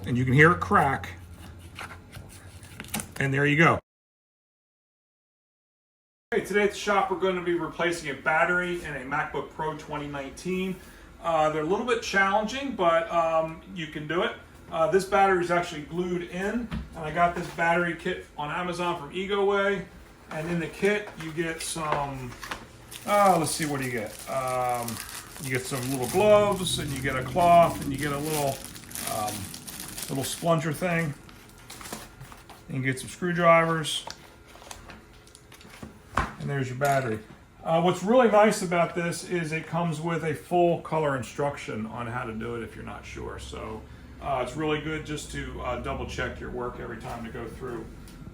and you can hear it crack. And there you go. Okay, today at the shop we're going to be replacing a battery in a MacBook Pro 2019. They're a little bit challenging, but you can do it. This battery is actually glued in, and I got this battery kit on Amazon from EgoWay. And in the kit you get some, let's see, what do you get? You get some little gloves, and you get a cloth, and you get a little splunger thing. And you get some screwdrivers. And there's your battery. What's really nice about this is it comes with a full color instruction on how to do it if you're not sure. So it's really good just to double check your work every time to go through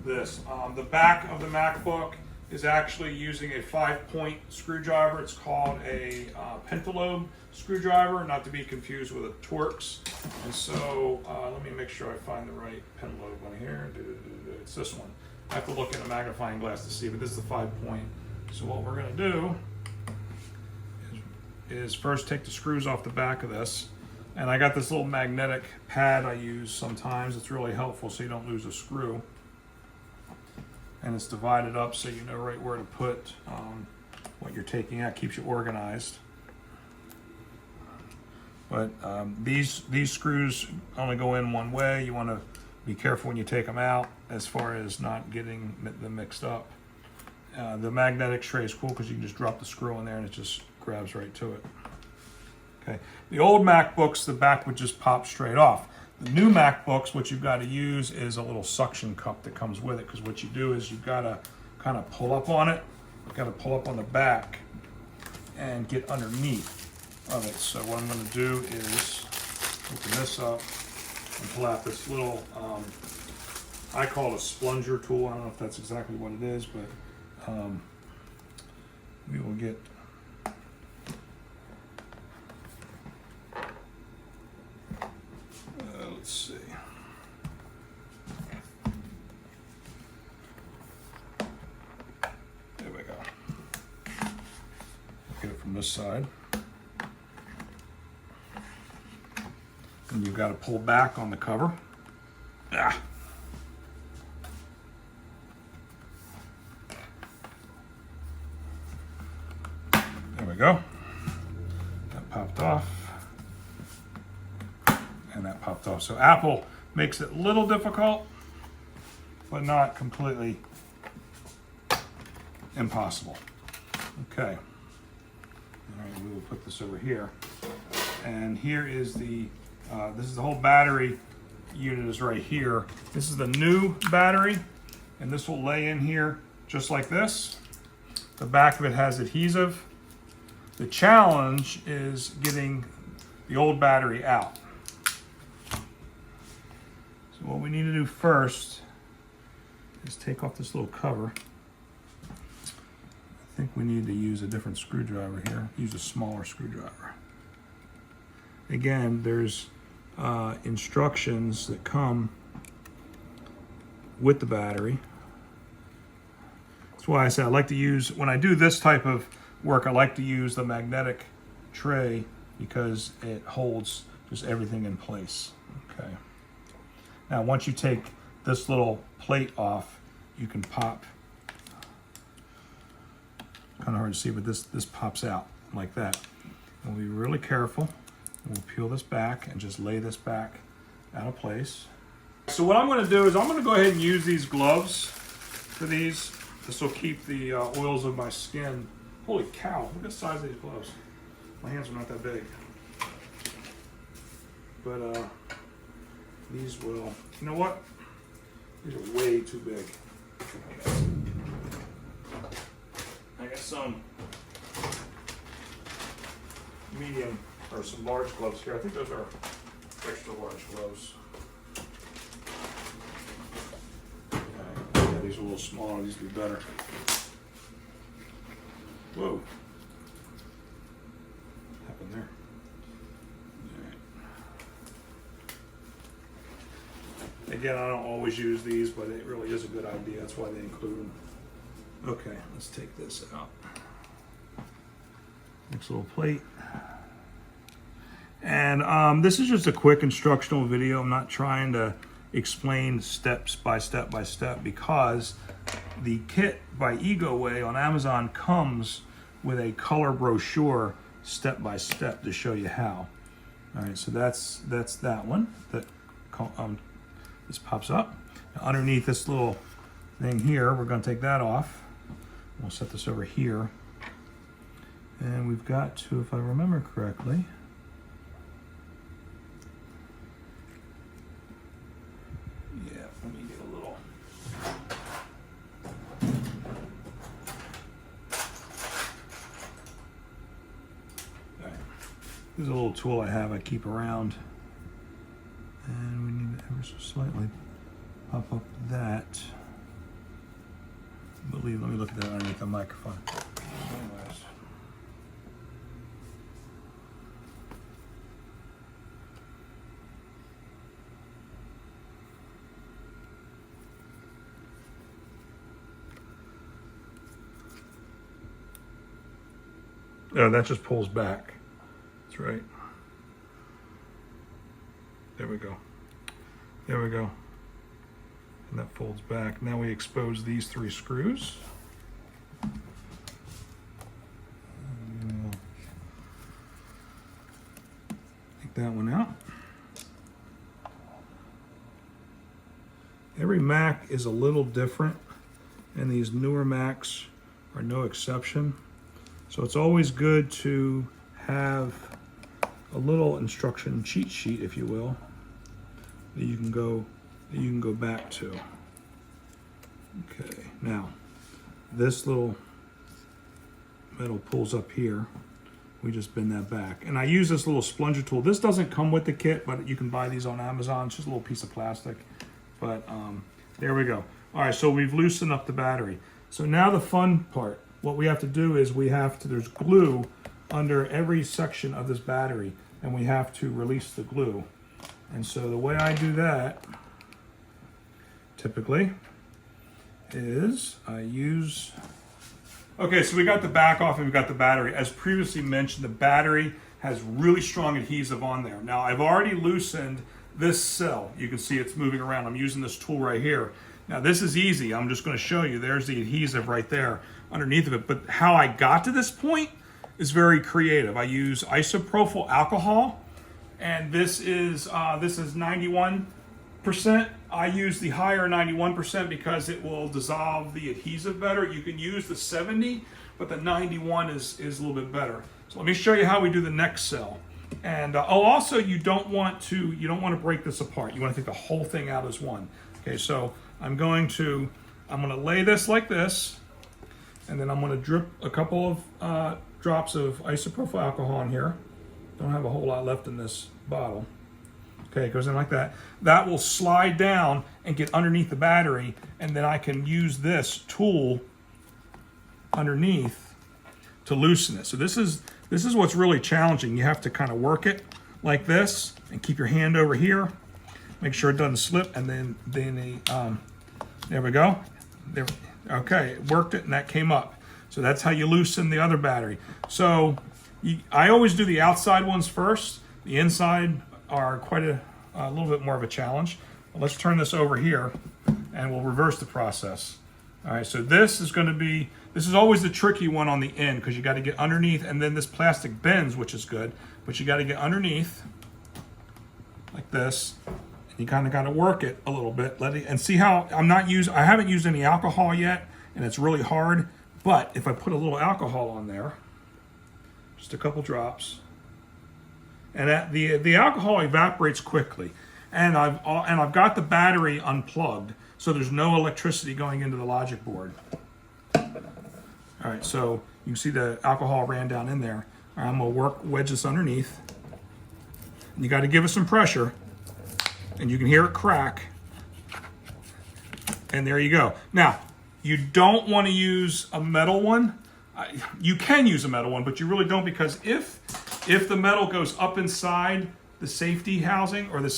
this. The back of the MacBook is actually using a 5-point screwdriver. It's called a pentalobe screwdriver, not to be confused with a Torx. And so let me make sure I find the right pentalobe one here. It's this one. I have to look in a magnifying glass to see, but this is the 5-point. So what we're going to do is first take the screws off the back of this. And I got this little magnetic pad I use sometimes. It's really helpful so you don't lose a screw. And it's divided up so you know right where to put what you're taking out. Keeps you organized. But these screws only go in one way. You want to be careful when you take them out as far as not getting them mixed up. The magnetic tray is cool because you can just drop the screw in there and it just grabs right to it. Okay. The old MacBooks, the back would just pop straight off. The new MacBooks, what you've got to use is a little suction cup that comes with it, because what you do is you've got to kind of pull up on it. You've got to pull up on the back and get underneath of it. So what I'm going to do is open this up and pull out this little, I call it a splunger tool. I don't know if that's exactly what it is, but we will get let's see. There we go. Get it from this side. And you've got to pull back on the cover. Ah. There we go. That popped off. And that popped off. So Apple makes it a little difficult, but not completely impossible. Okay. All right, we will put this over here. And here is the, this is the whole battery unit is right here. This is the new battery, and this will lay in here just like this. The back of it has adhesive. The challenge is getting the old battery out. So what we need to do first is take off this little cover. I think we need to use a different screwdriver here. Use a smaller screwdriver. Again, there's instructions that come with the battery. That's why I say I like to use, when I do this type of work, I like to use the magnetic tray because it holds just everything in place. Okay. Now, once you take this little plate off, you can pop. Kind of hard to see, but this pops out like that. We'll be really careful. We'll peel this back and just lay this back out of place. So what I'm going to do is I'm going to go ahead and use these gloves for these. This will keep the oils of my skin. Holy cow, look at the size of these gloves. My hands are not that big. But these will, you know what? These are way too big. I got some medium or some large gloves here. I think those are extra large gloves. Okay. Yeah, these are a little smaller. These would be better. Whoa. What happened there? All right. Again, I don't always use these, but it really is a good idea. That's why they include them. Okay, let's take this out. Next little plate. And this is just a quick instructional video. I'm not trying to explain steps by step by step, because the kit by EgoWay on Amazon comes with a color brochure step by step to show you how. All right, so that's that one that this pops up. Now, underneath this little thing here, we're going to take that off. We'll set this over here, and we've got to, if I remember correctly, let me get a little. All right. This is a little tool I have I keep around, and we need to ever so slightly pop up that. Let me look at that underneath the microphone. Anyways. Oh, that just pulls back. That's right. There we go. There we go. And that folds back. Now we expose these 3 screws. Take that one out. Every Mac is a little different, and these newer Macs are no exception. So it's always good to have a little instruction cheat sheet, if you will, that you can go back to. Okay, now this little metal pulls up here. We just bend that back, and I use this little splonger tool. This doesn't come with the kit, but you can buy these on Amazon. It's just a little piece of plastic, but there we go. All right, so we've loosened up the battery. So now the fun part. What we have to do is there's glue under every section of this battery, and we have to release the glue. And so the way I do that, typically, is I use... Okay, so we got the back off and we got the battery. As previously mentioned, the battery has really strong adhesive on there. Now, I've already loosened this cell. You can see it's moving around. I'm using this tool right here. Now, this is easy. I'm just going to show you. There's the adhesive right there underneath of it. But how I got to this point is very creative. I use isopropyl alcohol, and this is 91%. I use the higher 91% because it will dissolve the adhesive better. You can use the 70, but the 91 is a little bit better. So let me show you how we do the next cell. And also, you don't want to break this apart. You want to take the whole thing out as one. Okay, so I'm going to lay this like this, and then I'm going to drip a couple of drops of isopropyl alcohol in here. Don't have a whole lot left in this bottle. Okay, it goes in like that. That will slide down and get underneath the battery, and then I can use this tool underneath to loosen it. So this is what's really challenging. You have to kind of work it like this and keep your hand over here. Make sure it doesn't slip, and then there we go. There, okay, it worked it, and that came up. So that's how you loosen the other battery. So I always do the outside ones first. The inside are quite a little bit more of a challenge. But let's turn this over here, and we'll reverse the process. All right, so this is always the tricky one on the end, because you got to get underneath, and then this plastic bends, which is good, but you got to get underneath like this. You kind of got to work it a little bit, and see how I haven't used any alcohol yet, and it's really hard. But if I put a little alcohol on there, just a couple drops, and the alcohol evaporates quickly, and I've got the battery unplugged, so there's no electricity going into the logic board. All right, so you can see the alcohol ran down in there. All right, I'm gonna wedge this underneath, and you got to give it some pressure. And you can hear it crack. And there you go. Now, you don't want to use a metal one. You can use a metal one, but you really don't, because if the metal goes up inside the safety housing, or the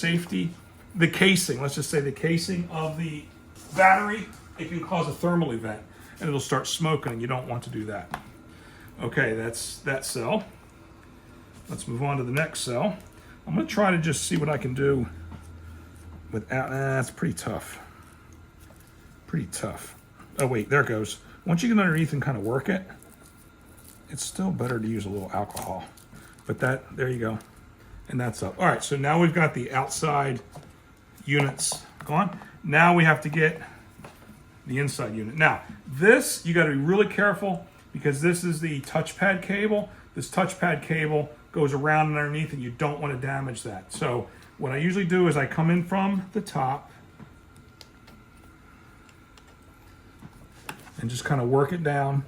casing, let's just say the casing of the battery, it can cause a thermal event, and it'll start smoking, and you don't want to do that. Okay, that's that cell. Let's move on to the next cell. I'm gonna try to just see what I can do without, that's pretty tough. Pretty tough. Oh wait, there it goes. Once you get underneath and kind of work it, it's still better to use a little alcohol. But there you go. And that's up. All right, so now we've got the outside units gone. Now we have to get the inside unit. Now, this, you gotta be really careful because this is the touchpad cable. This touchpad cable goes around and underneath and you don't wanna damage that. So what I usually do is I come in from the top and just kind of work it down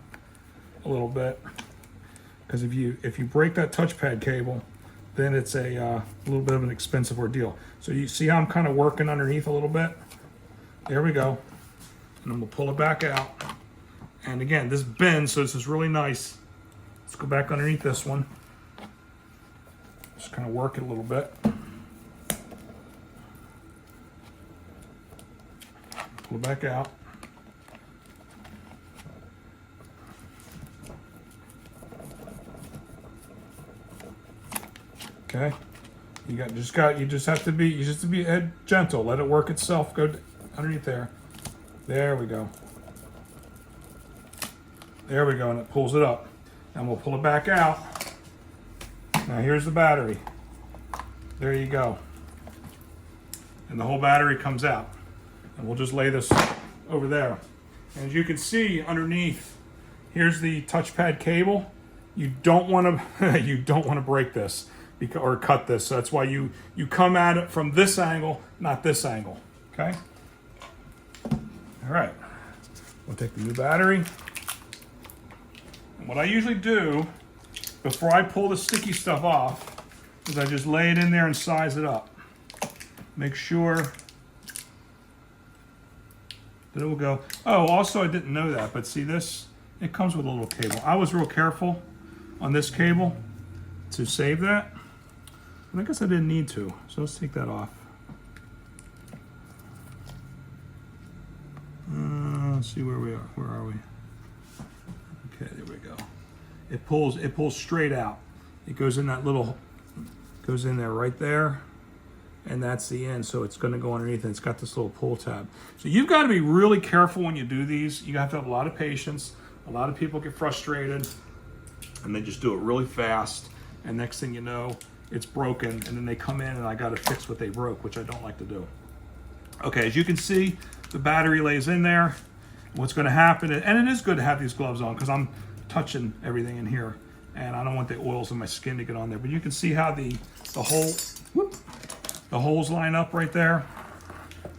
a little bit. Because if you break that touchpad cable, then it's a little bit of an expensive ordeal. So you see how I'm kind of working underneath a little bit? There we go. And then we'll pull it back out. And again, this bends, so this is really nice. Let's go back underneath this one. Just kind of work it a little bit. Pull it back out. Okay, you just have to be gentle. Let it work itself. Go underneath there. There we go. There we go, and it pulls it up. And we'll pull it back out. Now here's the battery. There you go. And the whole battery comes out. And we'll just lay this over there. And as you can see underneath, here's the touchpad cable. You don't want to break this. Or cut this. So that's why you come at it from this angle, not this angle. Okay? All right. We'll take the new battery. And what I usually do before I pull the sticky stuff off is I just lay it in there and size it up. Make sure that it will go. Oh, also I didn't know that, but see this? It comes with a little cable. I was real careful on this cable to save that. I guess I didn't need to, so let's take that off. Let's see where we are. Where are we? Okay, there we go. It pulls straight out. It goes in that little, goes in there right there, and that's the end. So it's going to go underneath, and it's got this little pull tab. So you've got to be really careful when you do these. You have to have a lot of patience. A lot of people get frustrated, and they just do it really fast. And next thing you know, it's broken, and then they come in and I got to fix what they broke, which I don't like to do. Okay, as you can see, the battery lays in there. What's going to happen, and it is good to have these gloves on because I'm touching everything in here, and I don't want the oils in my skin to get on there. But you can see how the holes line up right there,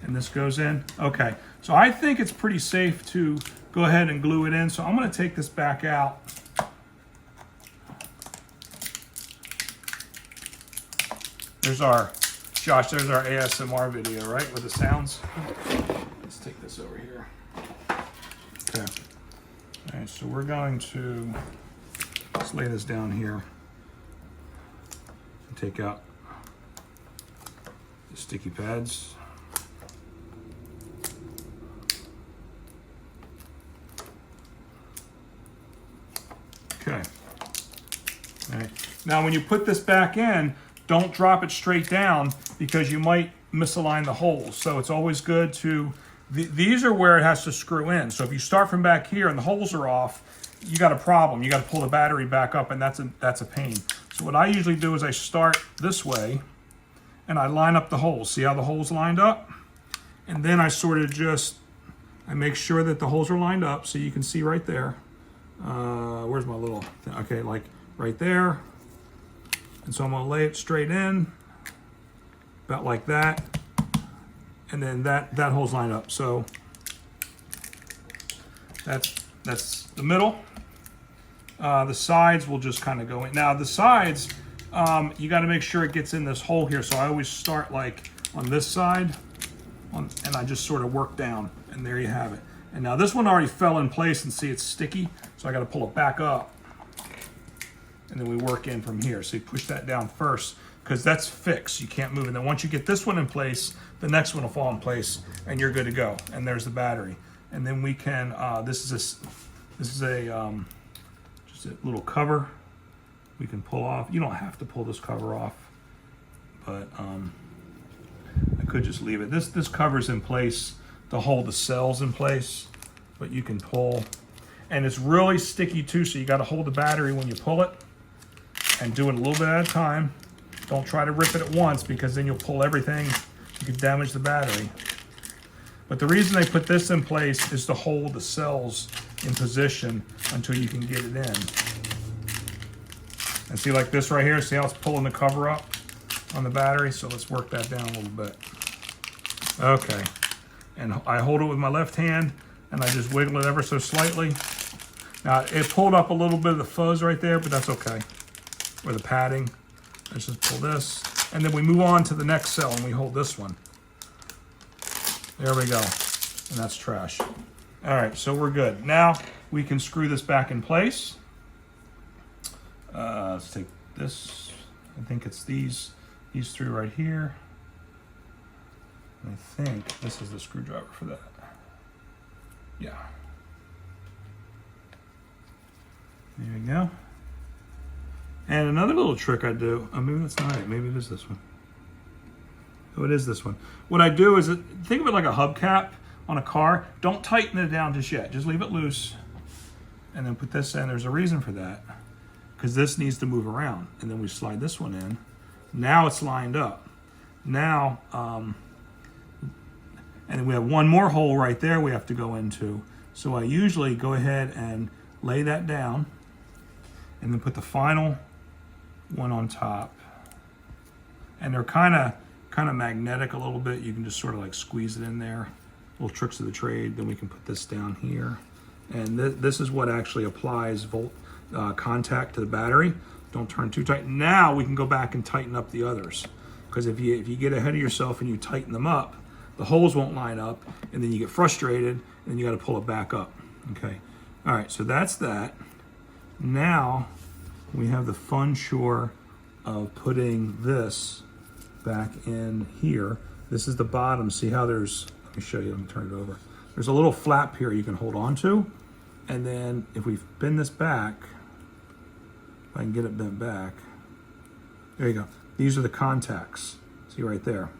and this goes in. Okay, so I think it's pretty safe to go ahead and glue it in. So I'm going to take this back out. There's our ASMR video, right, with the sounds. Let's take this over here. Okay. All right, so we're going to just lay this down here and take out the sticky pads. Okay. All right. Now, when you put this back in, don't drop it straight down because you might misalign the holes. So it's always good to, these are where it has to screw in. So if you start from back here and the holes are off, you got a problem. You got to pull the battery back up, and that's a pain. So what I usually do is I start this way and I line up the holes. See how the holes lined up? And then I sort of I make sure that the holes are lined up so you can see right there. Where's my little thing? Okay, like right there. And so I'm going to lay it straight in, about like that, and then that hole's lined up. So that's the middle. The sides will just kind of go in. Now the sides, you got to make sure it gets in this hole here. So I always start like on this side, and I just sort of work down, and there you have it. And now this one already fell in place, and see it's sticky, so I got to pull it back up. And then we work in from here. So you push that down first because that's fixed. You can't move. And then once you get this one in place, the next one will fall in place and you're good to go. And there's the battery. And then we can, this is just a little cover we can pull off. You don't have to pull this cover off, but I could just leave it. This cover's in place to hold the cells in place, but you can pull. And it's really sticky too, so you got to hold the battery when you pull it and do it a little bit at a time. Don't try to rip it at once, because then you'll pull everything. You could damage the battery. But the reason they put this in place is to hold the cells in position until you can get it in. And see, like this right here, see how it's pulling the cover up on the battery? So let's work that down a little bit. Okay. And I hold it with my left hand, and I just wiggle it ever so slightly. Now, it pulled up a little bit of the fuzz right there, but that's okay. Or the padding. Let's just pull this. And then we move on to the next cell, and we hold this one. There we go. And that's trash. All right, so we're good. Now we can screw this back in place. Let's take this. I think it's these three right here. I think this is the screwdriver for that. Yeah. There we go. And another little trick I do, maybe that's not it, maybe it is this one. Oh, it is this one. What I do is, think of it like a hubcap on a car. Don't tighten it down just yet, just leave it loose. And then put this in. There's a reason for that, because this needs to move around. And then we slide this one in. Now it's lined up. Now, and we have one more hole right there we have to go into. So I usually go ahead and lay that down and then put the final one on top. And they're kind of magnetic a little bit. You can just sort of like squeeze it in there. Little tricks of the trade. Then we can put this down here. And this is what actually applies contact to the battery. Don't turn too tight. Now we can go back and tighten up the others. Because if you get ahead of yourself and you tighten them up, the holes won't line up, and then you get frustrated, and then you got to pull it back up. Okay. All right, so that's that. Now we have the fun chore of putting this back in here. This is the bottom. See how there's, let me show you, let me turn it over. There's a little flap here you can hold on to, and then if we bend this back, if I can get it bent back, there you go. These are the contacts. See right there.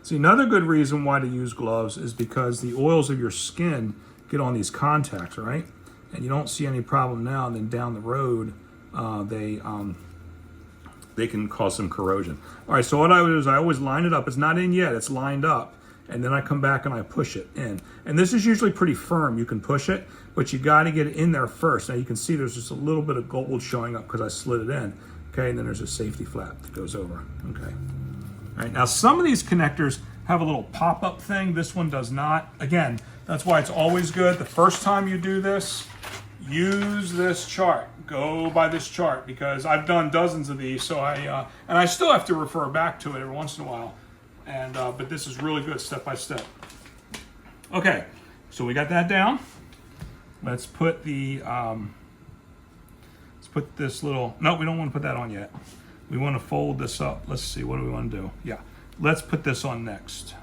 See, another good reason why to use gloves is because the oils of your skin get on these contacts, right? And you don't see any problem now, and then down the road, they can cause some corrosion. All right, so what I would do is I always line it up. It's not in yet, it's lined up. And then I come back and I push it in. And this is usually pretty firm. You can push it, but you got to get it in there first. Now you can see there's just a little bit of gold showing up because I slid it in. Okay, and then there's a safety flap that goes over. Okay. All right, now some of these connectors have a little pop-up thing. This one does not. Again, that's why it's always good. The first time you do this, use this chart. Go by this chart, because I've done dozens of these, so and I still have to refer back to it every once in a while. And but this is really good, step by step. Okay, so we got that down. Let's put the let's put this little. No, we don't want to put that on yet. We want to fold this up. Let's see, what do we want to do? Yeah, let's put this on next.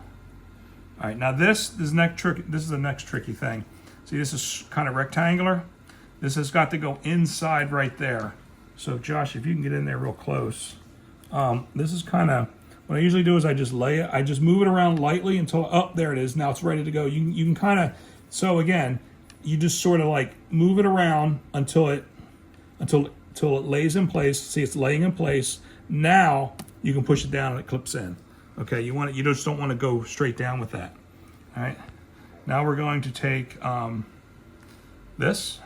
All right, now this is the next tricky thing. See, this is kind of rectangular. This has got to go inside right there. So Josh, if you can get in there real close. This is kind of, what I usually do is I just lay it, I just move it around lightly until, oh, there it is. Now it's ready to go. You can kind of, so again, you just sort of like move it around until it lays in place. See, it's laying in place. Now you can push it down and it clips in. Okay, you just don't want to go straight down with that. All right. Now we're going to take this,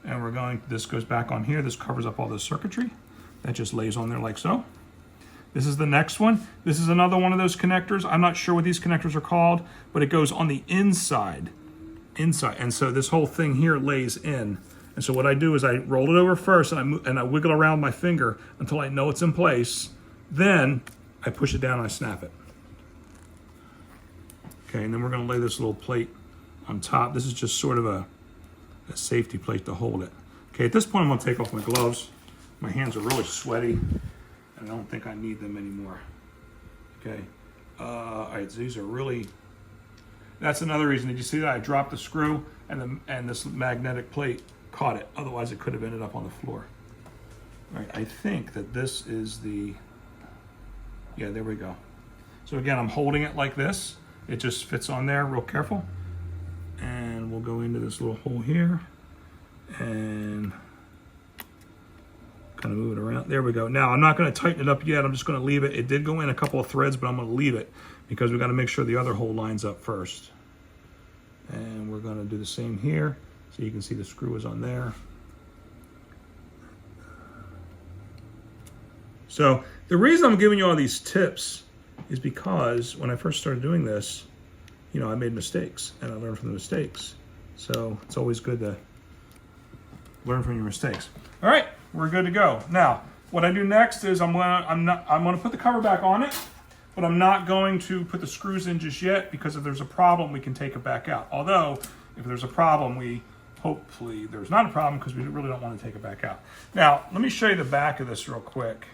and this goes back on here. This covers up all the circuitry. That just lays on there like so. This is the next one. This is another one of those connectors. I'm not sure what these connectors are called, but it goes on the inside. And so this whole thing here lays in. And so what I do is I roll it over first, and I wiggle around my finger until I know it's in place. Then I push it down and I snap it. Okay, and then we're going to lay this little plate on top. This is just sort of a safety plate to hold it. Okay, at this point I'm going to take off my gloves. My hands are really sweaty, and I don't think I need them anymore. Okay, all right, so these are really, that's another reason. Did you see that I dropped the screw and this magnetic plate caught it? Otherwise it could have ended up on the floor. All right, I think that this is the, Yeah, there we go. So again, I'm holding it like this. It just fits on there real careful. And we'll go into this little hole here and kind of move it around. There we go. Now, I'm not going to tighten it up yet. I'm just going to leave it. It did go in a couple of threads, but I'm going to leave it because we got to make sure the other hole lines up first. And we're going to do the same here. So you can see the screw is on there. So the reason I'm giving you all these tips is because when I first started doing this, you know, I made mistakes and I learned from the mistakes. So it's always good to learn from your mistakes. All right, we're good to go. Now, what I do next is I'm gonna put the cover back on it, but I'm not going to put the screws in just yet because if there's a problem, we can take it back out. Although, if there's a problem, hopefully there's not a problem because we really don't want to take it back out. Now, let me show you the back of this real quick.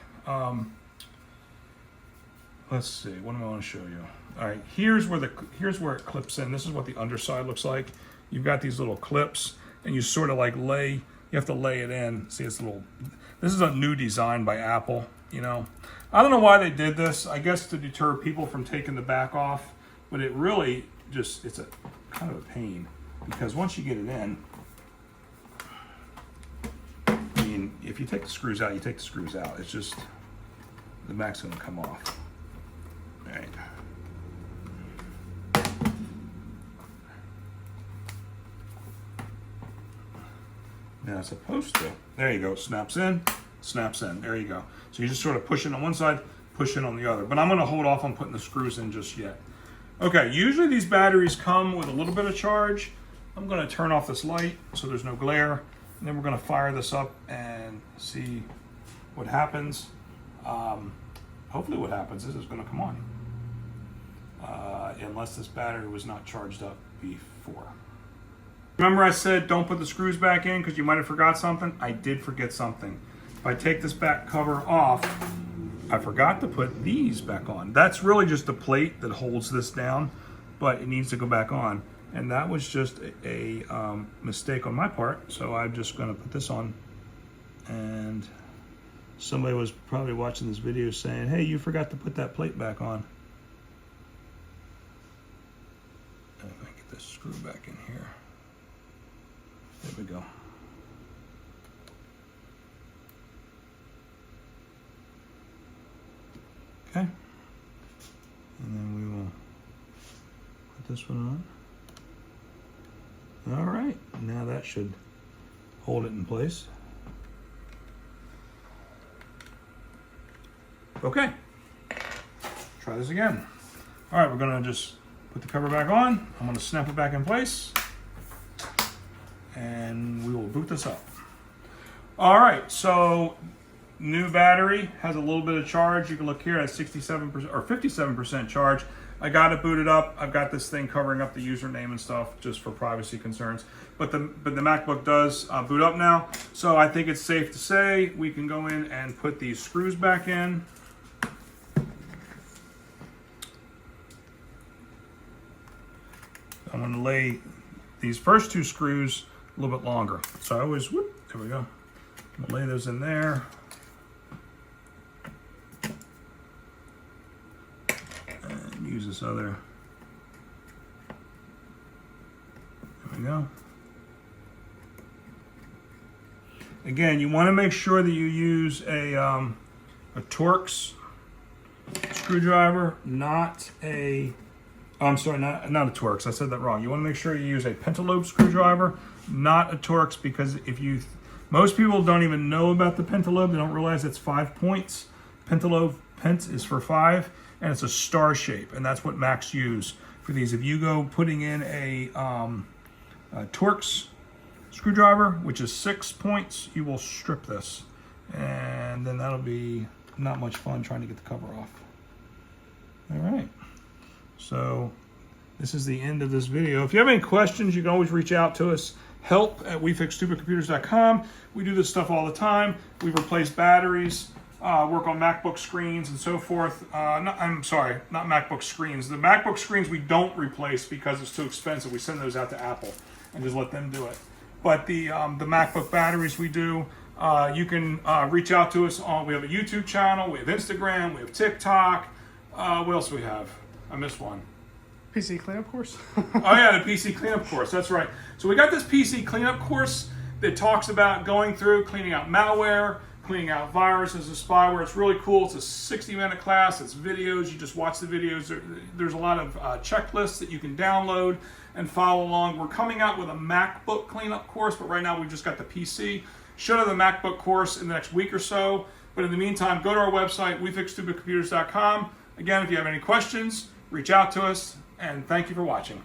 Let's see, what do I want to show you? All right, here's where it clips in. This is what the underside looks like. You've got these little clips, and you sort of like you have to lay it in. See, it's this is a new design by Apple, you know. I don't know why they did this. I guess to deter people from taking the back off, but it really it's a kind of a pain because once you get it in, I mean, if you take the screws out, you take the screws out. It's just, the back's gonna come off. All right. Now it's supposed to. There you go. Snaps in, snaps in. There you go. So you just sort of push it on one side, push it on the other. But I'm going to hold off on putting the screws in just yet. Okay, usually these batteries come with a little bit of charge. I'm going to turn off this light so there's no glare. And then we're going to fire this up and see what happens. Hopefully what happens is it's going to come on. Unless this battery was not charged up before. Remember I said don't put the screws back in because you might have forgot something? I did forget something. If I take this back cover off, I forgot to put these back on. That's really just the plate that holds this down, but it needs to go back on. And that was just a mistake on my part, so I'm just gonna put this on. And somebody was probably watching this video saying, hey, you forgot to put that plate back on. If I get this screw back in here. There we go. Okay. And then we will put this one on. All right, now that should hold it in place. Okay, try this again. All right, we're gonna just put the cover back on. I'm gonna snap it back in place. And we will boot this up. All right, so new battery has a little bit of charge. You can look here at 67% or 57% charge. I got it booted up. I've got this thing covering up the username and stuff just for privacy concerns. But the MacBook does boot up now. So I think it's safe to say we can go in and put these screws back in. I'm gonna lay these first two screws a little bit longer. So I always, whoop, there we go. I'm gonna lay those in there. And use this other. There we go. Again, you wanna make sure that you use a Torx screwdriver, not a, I'm sorry, not a Torx, I said that wrong. You wanna make sure you use a pentalobe screwdriver, not a Torx, because most people don't even know about the pentalobe. They don't realize it's 5 points. Pentalobe, pent is for 5, and it's a star shape, and that's what Macs use for these. If you go putting in a Torx screwdriver, which is 6 points, you will strip this, and then that'll be not much fun trying to get the cover off. All right, so this is the end of this video. If you have any questions, you can always reach out to us. help@wefixstupidcomputers.com. We do this stuff all the time. We replace batteries, work on MacBook screens and so forth. I'm sorry, not MacBook screens. The MacBook screens we don't replace because it's too expensive. We send those out to Apple and just let them do it. But the MacBook batteries we do, You can reach out to us on, we have a YouTube channel, we have Instagram, we have TikTok. What else do we have? I missed one. PC cleanup course? Oh yeah, the PC cleanup course, that's right. So we got this PC cleanup course that talks about going through, cleaning out malware, cleaning out viruses and spyware. It's really cool. It's a 60-minute class. It's videos. You just watch the videos. There's a lot of checklists that you can download and follow along. We're coming out with a MacBook cleanup course, but right now we've just got the PC. Should have the MacBook course in the next week or so. But in the meantime, go to our website, wefixstupidcomputers.com. Again, if you have any questions, reach out to us, and thank you for watching.